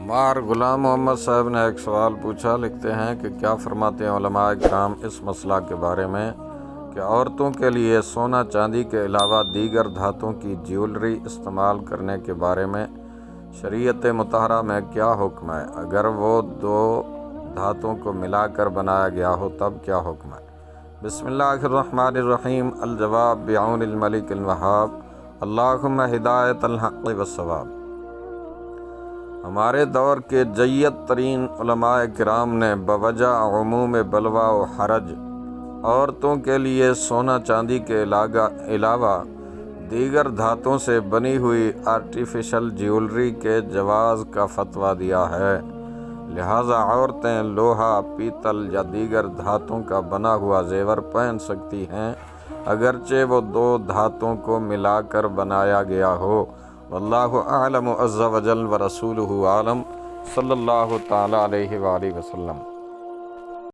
مار غلام محمد صاحب نے ایک سوال پوچھا، لکھتے ہیں کہ کیا فرماتے ہیں علماء کرام اس مسئلہ کے بارے میں کہ عورتوں کے لیے سونا چاندی کے علاوہ دیگر دھاتوں کی جیولری استعمال کرنے کے بارے میں شریعت مطہرہ میں کیا حکم ہے؟ اگر وہ دو دھاتوں کو ملا کر بنایا گیا ہو تب کیا حکم ہے؟ بسم اللہ الرحمن الرحیم۔ الجواب بعون الملک الوہاب، اللہم ہدایت الحق والصواب۔ ہمارے دور کے جید ترین علماء کرام نے بوجہ عموم بلوہ و حرج عورتوں کے لیے سونا چاندی کے علاوہ دیگر دھاتوں سے بنی ہوئی آرٹیفیشل جیولری کے جواز کا فتویٰ دیا ہے۔ لہٰذا عورتیں لوہا، پیتل یا دیگر دھاتوں کا بنا ہوا زیور پہن سکتی ہیں، اگرچہ وہ دو دھاتوں کو ملا کر بنایا گیا ہو۔ واللہ اعلم عز وجل ورسولہ عالم، صلی اللہ تعالی علیہ وآلہ وسلم۔